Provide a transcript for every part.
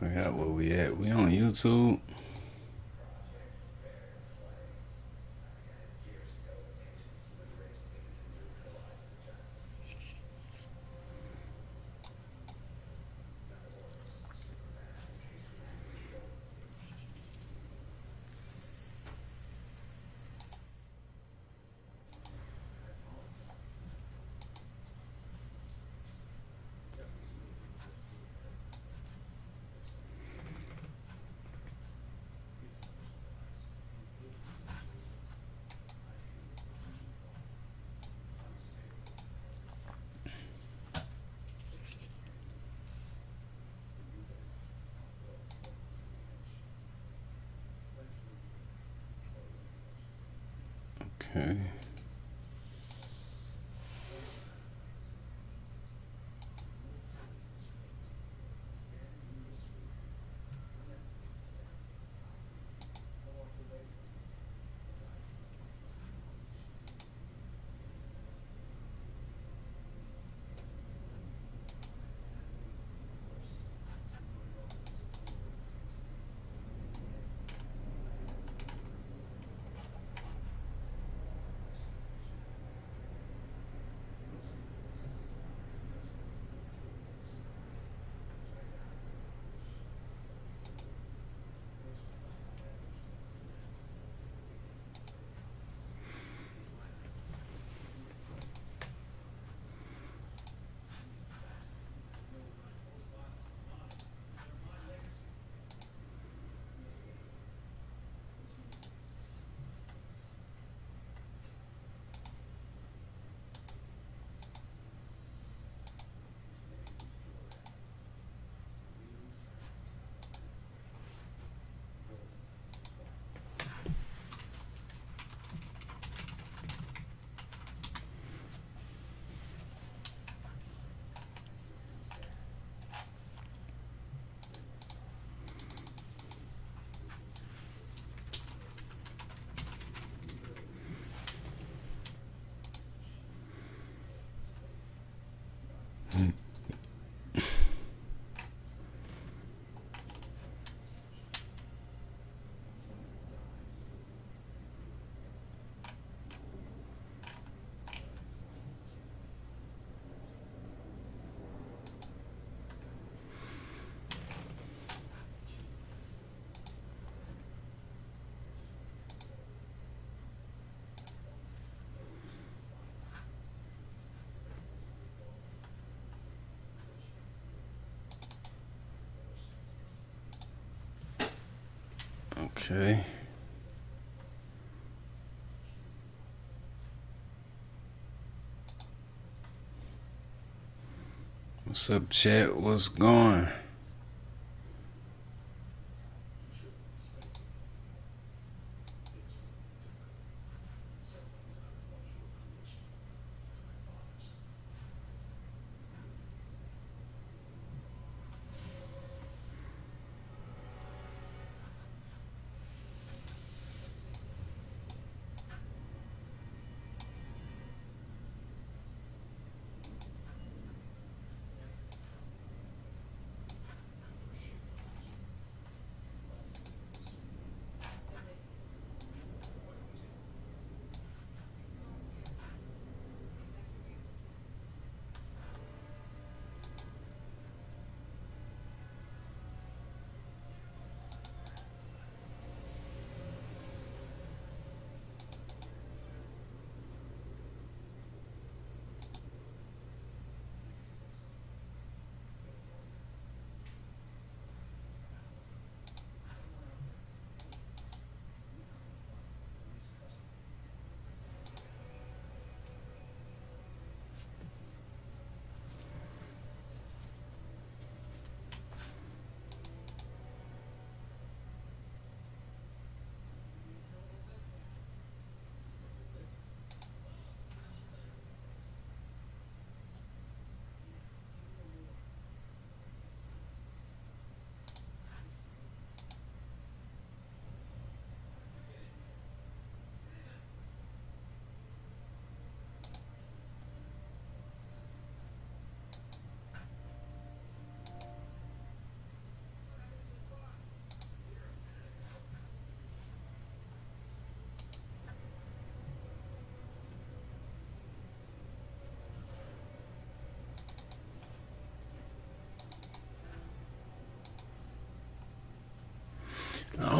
Forgot where we at. We on YouTube. Okay. Okay. What's up, chat? What's going?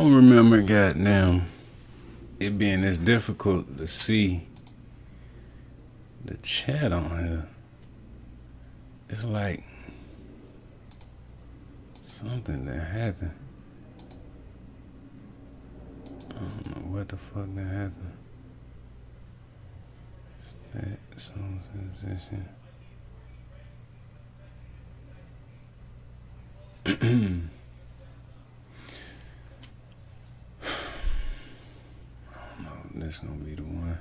don't remember goddamn it being this difficult to see the chat on here. It's like something that happened. I don't know what the fuck that happened. Stat, song transition. I don't know if this gonna be the one.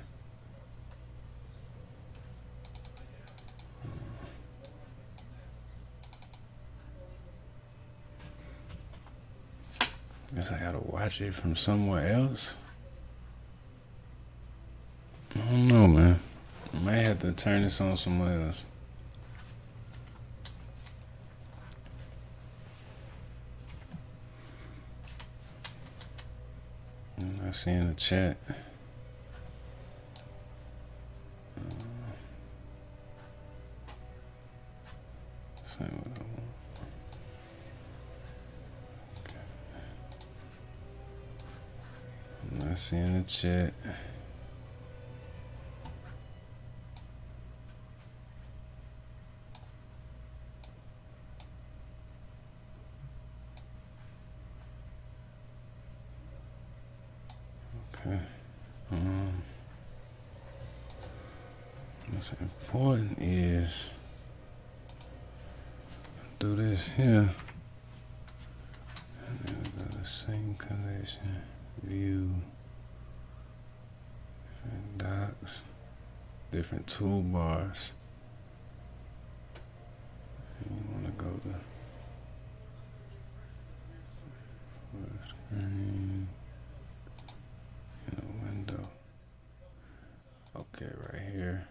Guess I gotta watch it from somewhere else. I don't know, man. I might have to turn this on somewhere else. I'm not seeing the chat. Say what I want. Okay. I'm not seeing the chat. Okay. What's important is do this here. And then we go to same collection, view, different docs, different toolbars. And you want to go to full screen in a window. Okay, right here.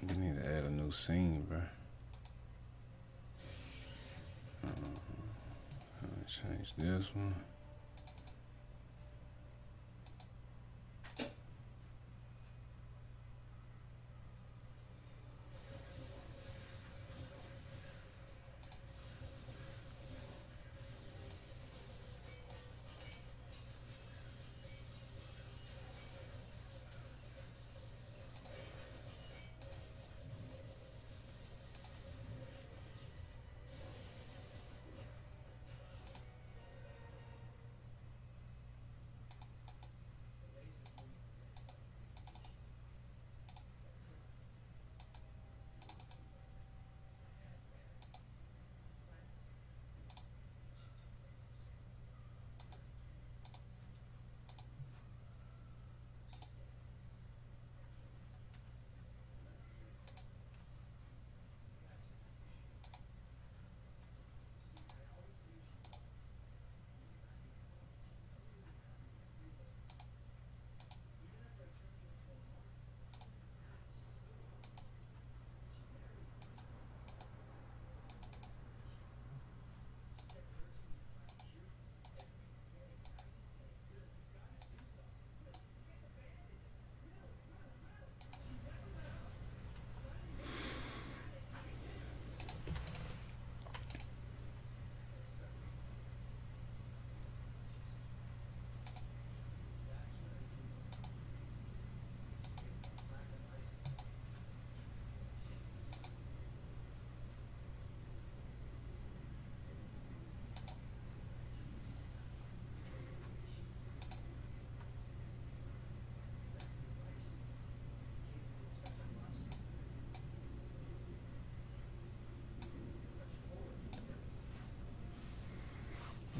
We need to add a new scene, bro. Let me change this one.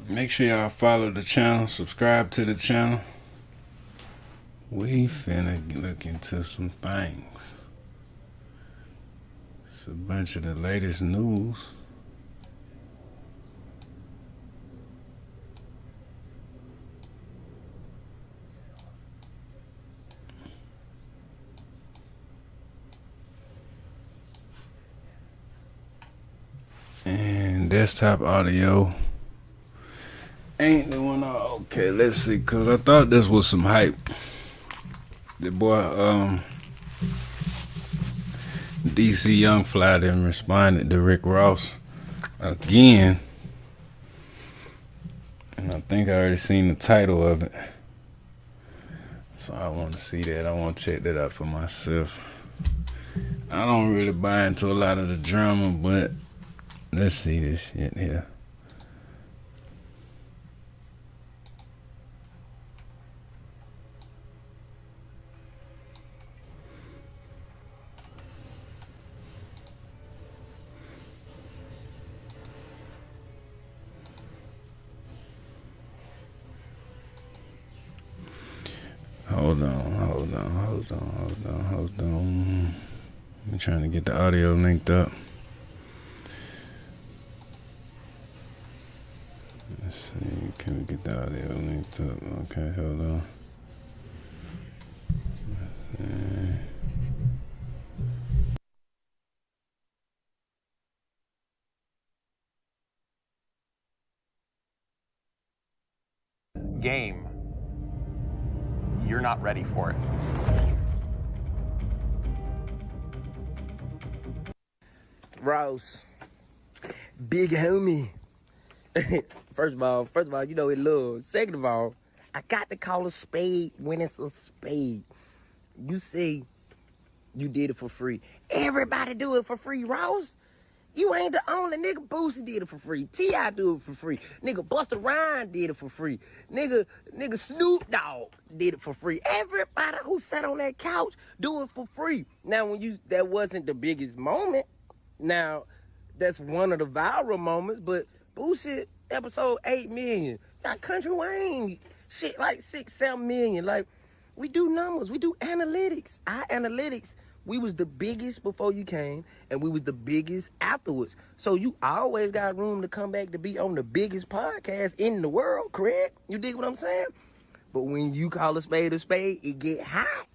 Make sure y'all follow the channel, subscribe to the channel. We finna look into some things. It's a bunch of the latest news. And desktop audio ain't the one. Okay, let's see, cause I thought this was some hype. The boy, DC Young Fly didn't respond to Rick Ross again. And I think I already seen the title of it. So I want to see that. I want to check that out for myself. I don't really buy into a lot of the drama, but let's see this shit here. Hold on. I'm trying to get the audio linked up. Let's see, can we get the audio linked up? Okay, hold on. Game. You're not ready for it. Ross, big homie. First of all, you know it love. Second of all, I got to call a spade when it's a spade. You say you did it for free. Everybody do it for free, Ross. You ain't the only nigga. Boosie did it for free. T.I. do it for free. Nigga Busta Rhymes did it for free. Nigga Snoop Dogg did it for free. Everybody who sat on that couch do it for free. Now, that wasn't the biggest moment. Now, that's one of the viral moments, but Boosie, episode 8 million. Got Country Wayne, shit like 6, 7 million. Like, we do numbers. We do analytics. Our analytics, we was the biggest before you came, and we was the biggest afterwards. So you always got room to come back to be on the biggest podcast in the world, correct? You dig what I'm saying? But when you call a spade, it get hot.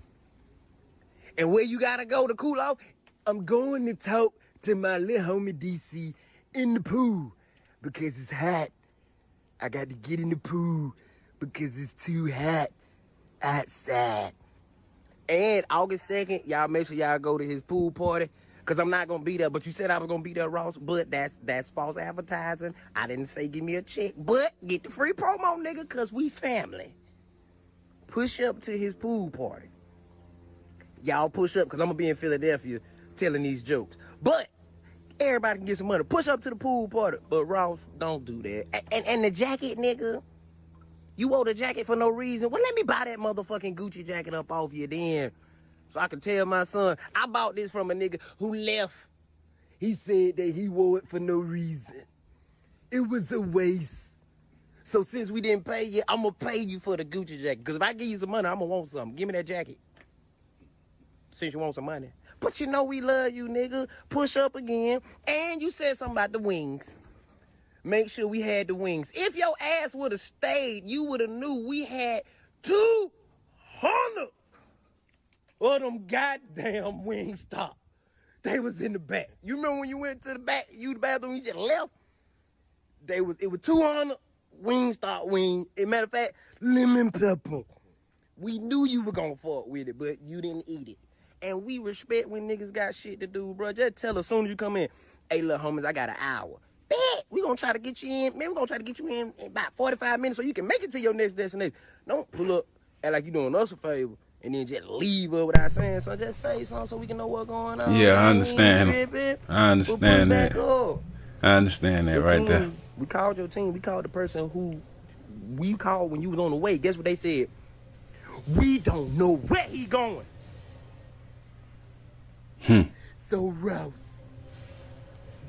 And where you gotta go to cool off? I'm going to talk to my little homie DC in the pool because it's hot. I got to get in the pool because it's too hot outside. And August 2nd, y'all make sure y'all go to his pool party because I'm not going to be there. But you said I was going to be there, Ross. But that's false advertising. I didn't say give me a check. But get the free promo, nigga, because we family. Push up to his pool party. Y'all push up because I'm going to be in Philadelphia telling these jokes. But everybody can get some money. Push up to the pool party. But Ross, don't do that. And the jacket, nigga. You wore the jacket for no reason. Well, let me buy that motherfucking Gucci jacket up off you then. So I can tell my son, I bought this from a nigga who left. He said that he wore it for no reason. It was a waste. So since we didn't pay you, I'm going to pay you for the Gucci jacket. Because if I give you some money, I'm going to want something. Give me that jacket. Since you want some money. But you know we love you, nigga. Push up again. And you said something about the wings. Make sure we had the wings. If your ass would have stayed, you would have knew we had 200 of them goddamn Wingstop. They was in the back. You remember when you went to the back, the bathroom, you just left? It was 200 Wingstop wings. As a matter of fact, lemon pepper. We knew you were gonna fuck with it, but you didn't eat it. And we respect when niggas got shit to do, bro. Just tell us as soon as you come in, hey, little homies, I got an hour. Bet, we gonna try to get you in. Man, we gonna try to get you in about 45 minutes so you can make it to your next destination. Don't pull up, act like you doing us a favor, and then just leave her without saying something. Just say something so we can know what's going on. Yeah, I understand. I understand that. I understand that right there. We called your team. We called the person who we called when you was on the way. Guess what they said? We don't know where he going. So Ross,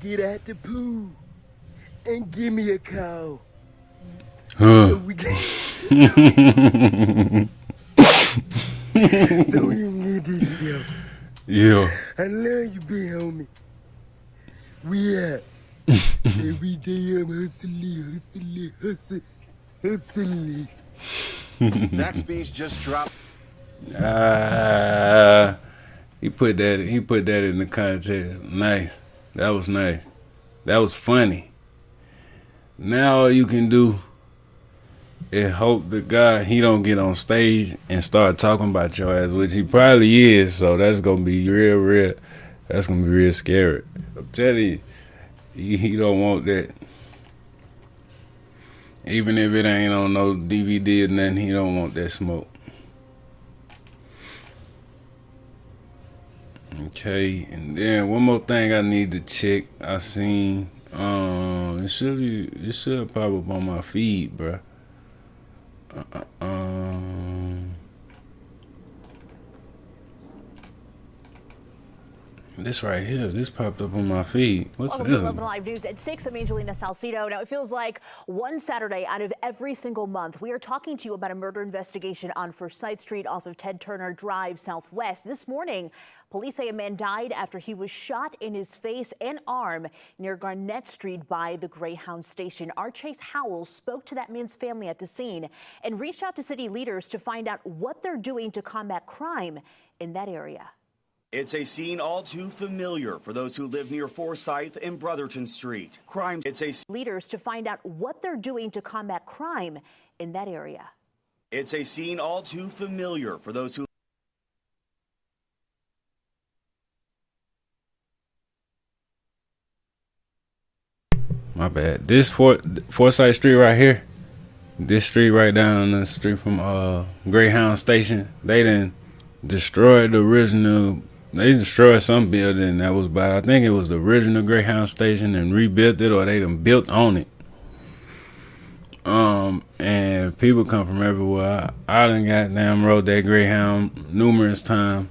get at the pool and give me a call. So we can so we can get this yo. Yeah. I love you, big homie. We out. Every day I'm hustling. Zach Speeds just dropped. He put that in the context. Nice. That was nice. That was funny. Now all you can do is hope the guy he don't get on stage and start talking about your ass, which he probably is. So that's gonna be real. That's gonna be real scary. I'm telling you, He don't want that. Even if it ain't on no DVD or nothing, he don't want that smoke. Okay, and then one more thing I need to check. I seen it should pop up on my feed, bruh. This right here, this popped up on my feed. What's Welcome this? to 11 Live News at 6. I'm Angelina Salcido. Now, it feels like one Saturday out of every single month, we are talking to you about a murder investigation on Forsyth Street off of Ted Turner Drive Southwest. This morning, police say a man died after he was shot in his face and arm near Garnett Street by the Greyhound station. Our Chase Howell spoke to that man's family at the scene and reached out to city leaders to find out what they're doing to combat crime in that area. It's a scene all too familiar for those who live near Forsyth and Brotherton Street. Leaders to find out what they're doing to combat crime in that area. It's a scene all too familiar for those who My bad. This Forsyth Street right here. This street right down the street from Greyhound Station. They done destroyed the original. They destroyed some building that was by, I think it was the original Greyhound Station, and rebuilt it, or they done built on it. And people come from everywhere. I done goddamn rode that Greyhound numerous times.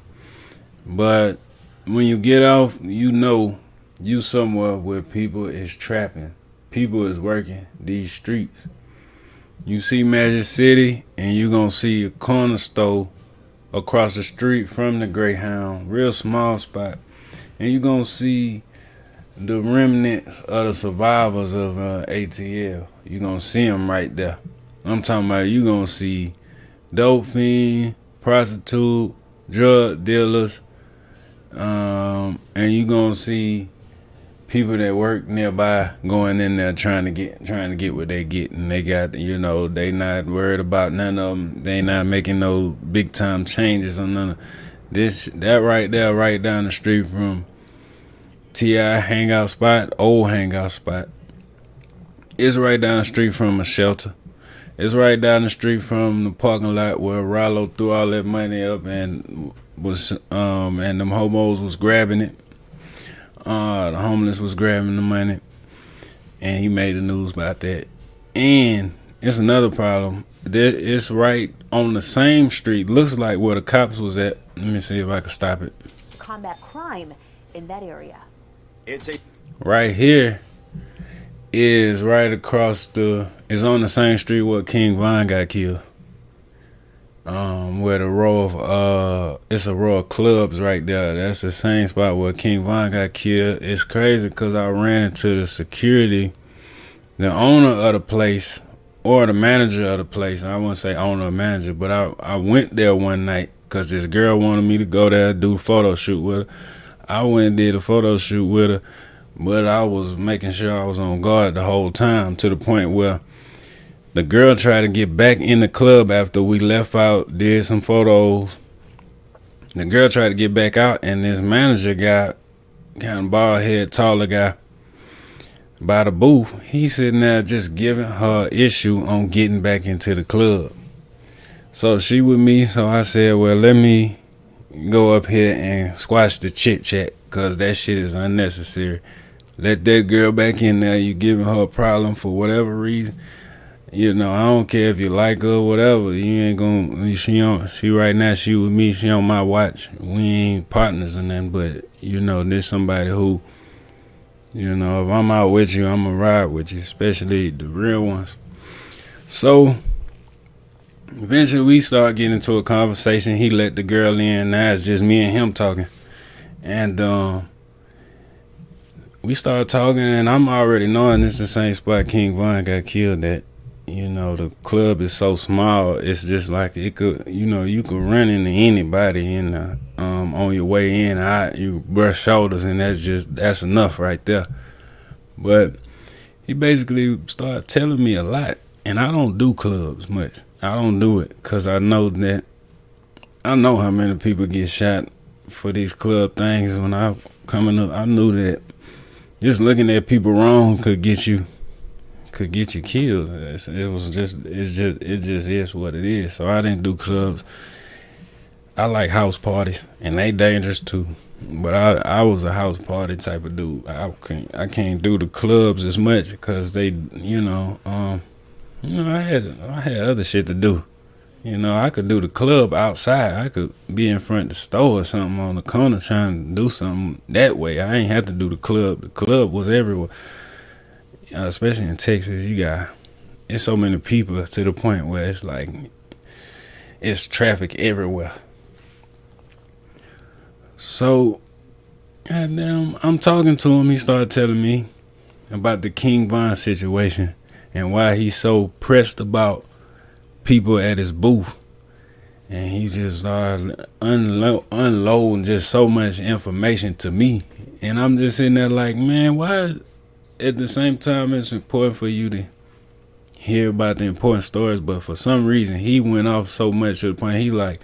But when you get off, you know you somewhere where people is trapping. People is working these streets. You see Magic City, and you gonna see a corner store across the street from the Greyhound, real small spot, and you're gonna see the remnants of the survivors of ATL. You're gonna see them right there. I'm talking about you gonna see dope fiend, prostitute, drug dealers, and you gonna see people that work nearby going in there trying to get what they get, and they got, they not worried about none of them. They not making no big time changes on none of that right there, right down the street from T.I. hangout spot, old hangout spot. It's right down the street from a shelter. It's right down the street from the parking lot where Rollo threw all that money up and was and them hobos was grabbing it. The homeless was grabbing the money, and he made the news about that. And it's another problem. It's right on the same street. Looks like where the cops was at. Let me see if I can stop it. Combat crime in that area. Right here is right across is on the same street where King Von got killed. Where the row of it's a row of clubs right there. That's the same spot where King Von got killed. It's crazy because I ran into the security, the owner of the place, or the manager of the place. I wouldn't say owner or manager, but I went there one night because this girl wanted me to go there do a photo shoot with her. I went and did a photo shoot with her, but I was making sure I was on guard the whole time, to the point where the girl tried to get back in the club after we left out, did some photos. The girl tried to get back out, and this manager guy, kind of bald head, taller guy, by the booth, he's sitting there just giving her issue on getting back into the club. So she with me, so I said, well, let me go up here and squash the chit chat, because that shit is unnecessary. Let that girl back in there. You giving her a problem for whatever reason. I don't care if you like her or whatever. You ain't gonna. She right now. She with me. She on my watch. We ain't partners or nothing. But there's somebody who, if I'm out with you, I'm gonna ride with you, especially the real ones. So eventually we start getting into a conversation. He let the girl in. Now it's just me and him talking, and we start talking, and I'm already knowing this is the same spot King Von got killed at. The club is so small. It's just like it could, you could run into anybody on your way in. You brush shoulders, and that's enough right there. But he basically started telling me a lot, and I don't do clubs much. I don't do it because I know how many people get shot for these club things. When I coming up, I knew that just looking at people wrong could get you killed. It just is what it is. So I didn't do clubs. I like house parties, and they dangerous too. But I was a house party type of dude. I can't do the clubs as much because they, I had other shit to do. I could do the club outside. I could be in front of the store or something on the corner trying to do something that way. I ain't have to do the club. The club was everywhere. Especially in Texas, it's so many people to the point where it's like, it's traffic everywhere. So, goddamn, I'm talking to him. He started telling me about the King Von situation and why he's so pressed about people at his booth. And he just started unloading just so much information to me. And I'm just sitting there like, man, why at the same time it's important for you to hear about the important stories, but for some reason he went off so much to the point he like,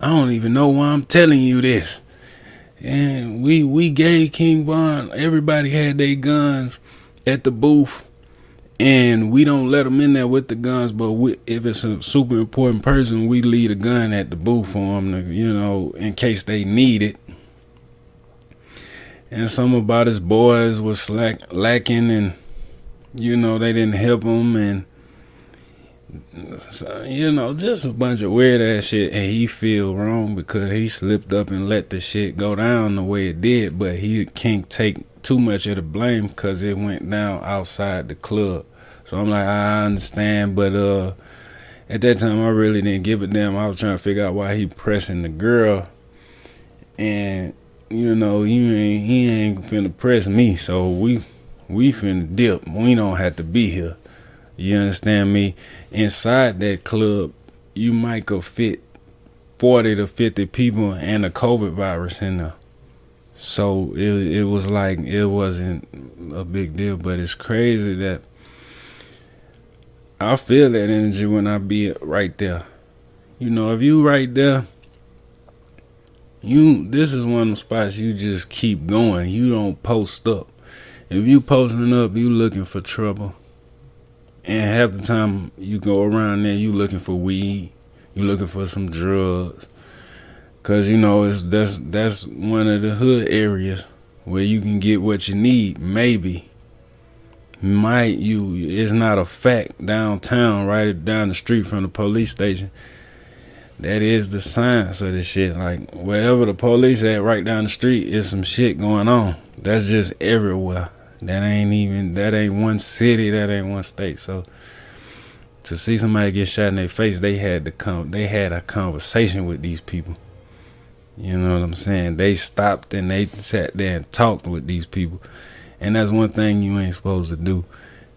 I don't even know why I'm telling you this. And we gave King Von, everybody had their guns at the booth, and we don't let them in there with the guns, but if it's a super important person, we leave a gun at the booth for them, in case they need it. And some about his boys was lacking, and they didn't help him, and just a bunch of weird ass shit. And he feel wrong because he slipped up and let the shit go down the way it did, but he can't take too much of the blame because it went down outside the club. So I'm like, I understand, but at that time I really didn't give a damn. I was trying to figure out why he pressing the girl, and he ain't finna press me, so we finna dip. We don't have to be here. You understand me? Inside that club, you might go fit 40 to 50 people and a COVID virus in there. So it was like, it wasn't a big deal, but it's crazy that I feel that energy when I be right there. If you right there, this is one of the spots you just keep going. You don't post up. If you posting up, you looking for trouble. And half the time you go around there, you looking for weed. You looking for some drugs. Cause that's one of the hood areas where you can get what you need. Maybe. It's not a fact downtown, right down the street from the police station. That is the science of this shit. Like, wherever the police at right down the street, is some shit going on. That's just everywhere. That ain't one city, that ain't one state. So to see somebody get shot in their face, they had a conversation with these people. You know what I'm saying? They stopped and they sat there and talked with these people. And that's one thing you ain't supposed to do.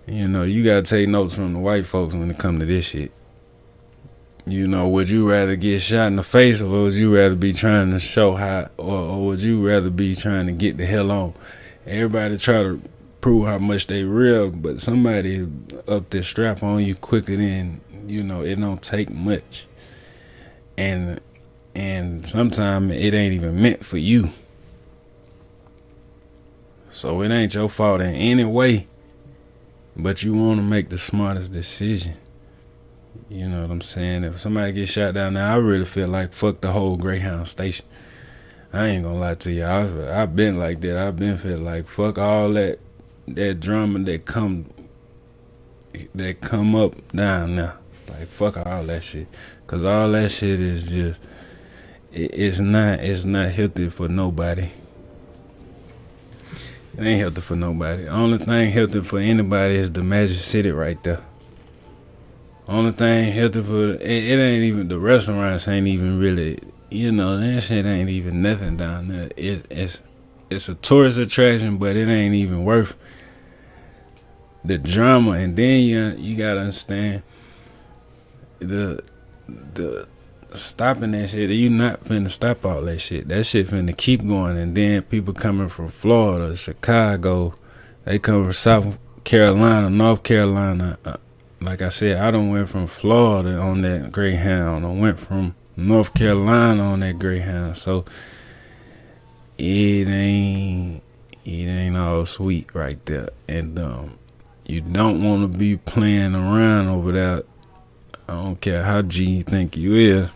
You gotta take notes from the white folks when it come to this shit. Would you rather get shot in the face, or would you rather be trying to show how, or would you rather be trying to get the hell on? Everybody try to prove how much they real, but somebody up there strap on you quicker than, it don't take much. And sometimes it ain't even meant for you. So it ain't your fault in any way, but you want to make the smartest decision. You know what I'm saying? If somebody gets shot down there, I really feel like fuck the whole Greyhound station. I ain't gonna lie to you. I've been like that. I've been feel like fuck all that drama that come up down there. Like fuck all that shit. Cause all that shit is just it's not healthy for nobody. It ain't healthy for nobody. The only thing healthy for anybody is the Magic City right there. Only thing healthy for it ain't even, the restaurants ain't even really, that shit ain't even nothing down there. It's a tourist attraction, but it ain't even worth the drama. And then you gotta understand the stopping that shit. You not finna stop all that shit. That shit finna keep going. And then people coming from Florida, Chicago, they come from South Carolina, North Carolina. Like I said, I done went from Florida on that Greyhound. I went from North Carolina on that Greyhound. So it ain't it ain't all sweet right there. And you don't want to be playing around over there. I don't care how G you think you is.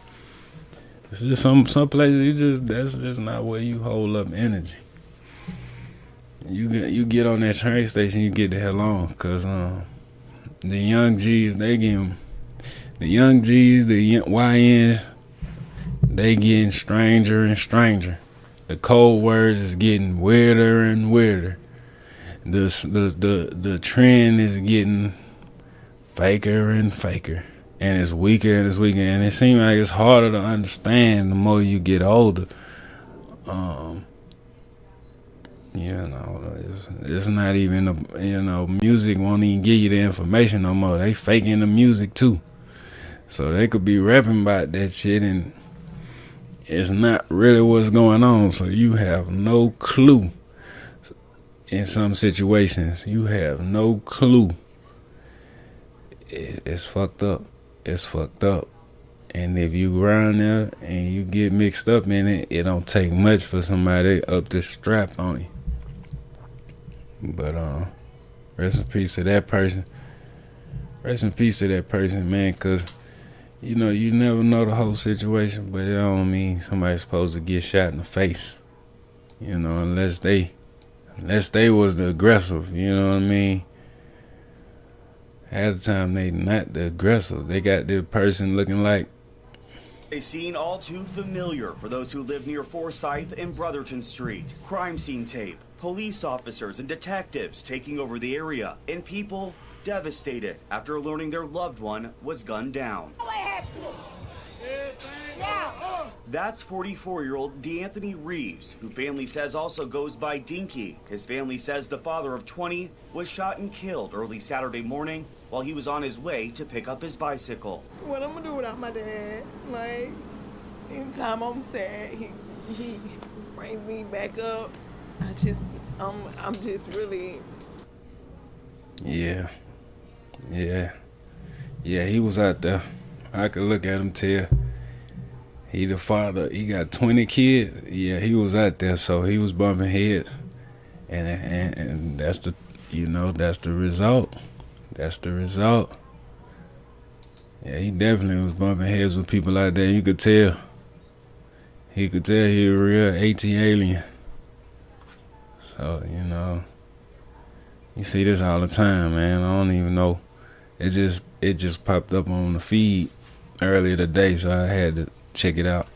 It's just some places that's just not where you hold up energy. You get on that train station, you get the hell on, cause the young G's the young G's, the YNs, they getting stranger and stranger. The code words is getting weirder and weirder. The trend is getting faker and faker, and it's weaker and it's weaker, and it seems like it's harder to understand the more you get older. It's not even music won't even give you the information no more. They faking the music too, so they could be rapping about that shit and it's not really what's going on. So you have no clue. In some situations, you have no clue. It's fucked up. It's fucked up. And if you around there and you get mixed up in it, it don't take much for somebody up the strap on you. But rest in peace to that person. Rest in peace to that person, man, because you never know the whole situation, but it don't mean somebody's supposed to get shot in the face. Unless they was the aggressive, you know what I mean? Half the time they not the aggressive. They got the person looking like. A scene all too familiar for those who live near Forsyth and Brotherton Street. Crime scene tape, police officers and detectives taking over the area, and people devastated after learning their loved one was gunned down. That's 44-year-old DeAnthony Reeves, who family says also goes by Dinky. His family says the father of 20 was shot and killed early Saturday morning while he was on his way to pick up his bicycle. What I'm gonna do without my dad? Like, anytime I'm sad, he brings me back up. I'm just really. Yeah, he was out there. I could look at him tell. He the father. He got 20 kids. Yeah, he was out there, so he was bumping heads, and that's the result. That's the result. Yeah, he definitely was bumping heads with people out there. You could tell. He could tell he was a real AT alien. So you see this all the time, man. I don't even know. It just popped up on the feed earlier today, so I had to check it out.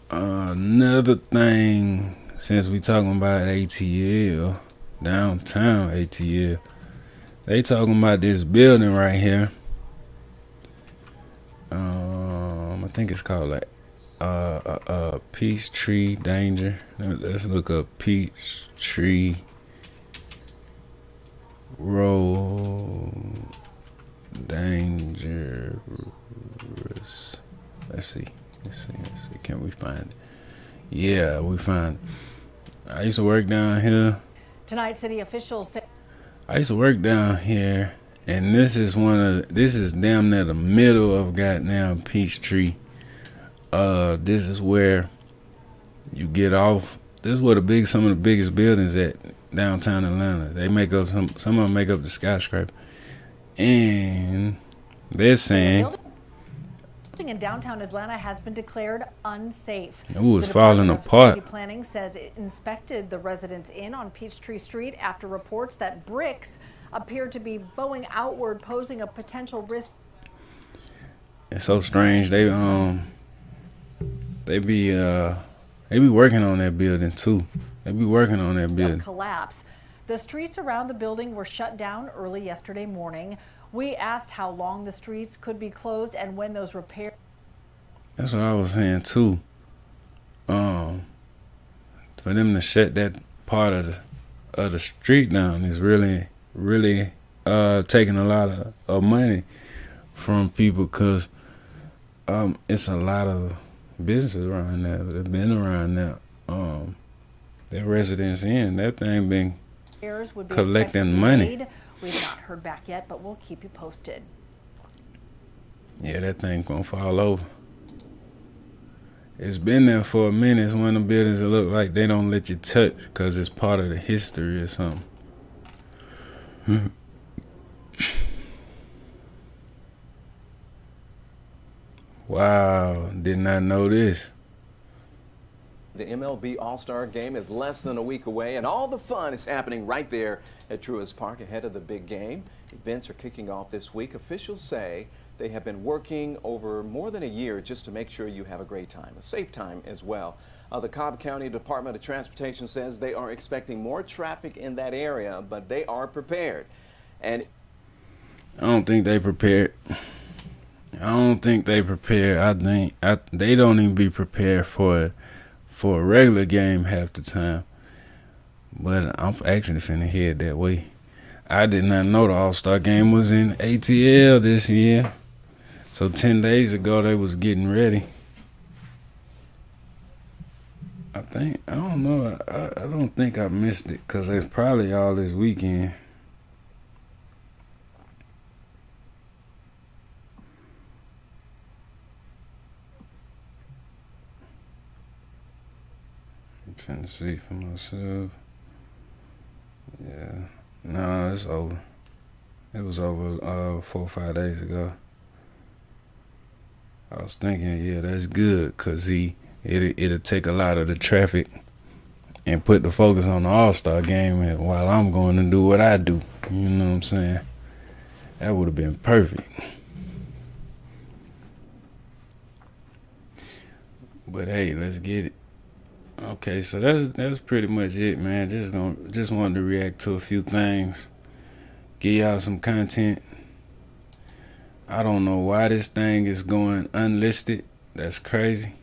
Another thing, since we talking about ATL, downtown ATL, they talking about this building right here. I think it's called like Peachtree Danger. Let's look up Peachtree Road Dangerous. Let's see. Can we find it? Yeah, we find it. I used to work down here. Tonight, city officials say I used to work down here, and this is damn near the middle of goddamn Peachtree. This is where you get off. This is where some of the biggest buildings at downtown Atlanta. They make up some of them make up the skyscraper, and they're saying in downtown Atlanta has been declared unsafe. It was falling apart. City planning says it inspected the Residence Inn on Peachtree Street after reports that bricks appear to be bowing outward, posing a potential risk. It's so strange. They be working on that building too. They be working on that building. Collapse. The streets around the building were shut down early yesterday morning. We asked how long the streets could be closed and when those repairs. That's what I was saying too. For them to shut that part of the street down is really taking a lot of money from people, because it's a lot of businesses around there that have been around there. That Residence Inn, that thing been collecting money. We've not heard back yet, but we'll keep you posted. Yeah, that thing gonna fall over. It's been there for a minute. It's one of the buildings that look like they don't let you touch because it's part of the history or something. Wow, did not know this. The MLB All-Star Game is less than a week away, and all the fun is happening right there at Truist Park ahead of the big game. Events are kicking off this week. Officials say they have been working over more than a year just to make sure you have a great time, a safe time as well. The Cobb County Department of Transportation says they are expecting more traffic in that area, but they are prepared. And I don't think they prepared. I think they don't even be prepared for a regular game half the time. But I'm actually finna head that way. I did not know the All-Star Game was in ATL this year. So 10 days ago they was getting ready. I don't know. I don't think I missed it because it's probably all this weekend. I'm trying to see for myself. Yeah. No, it's over. It was over 4 or 5 days ago. I was thinking, yeah, that's good because it'll take a lot of the traffic and put the focus on the All-Star Game while I'm going to do what I do. You know what I'm saying? That would have been perfect. But hey, let's get it. Okay, so that's pretty much it, man. Just wanted to react to a few things. Give y'all some content. I don't know why this thing is going unlisted. That's crazy.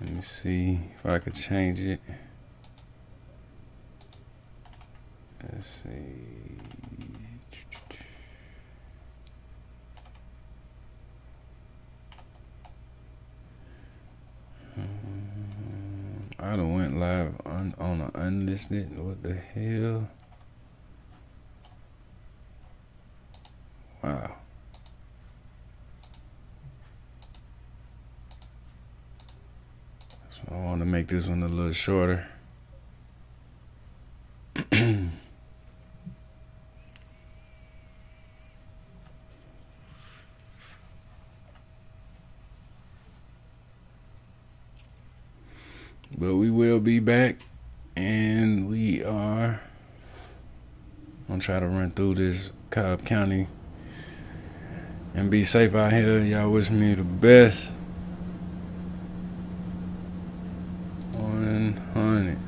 Let me see if I could change it. Let's see. I done went live on an unlisted. What the hell? Wow. So I want to make this one a little shorter. But we will be back, and we are gonna try to run through this Cobb County and be safe out here. Y'all wish me the best. 100.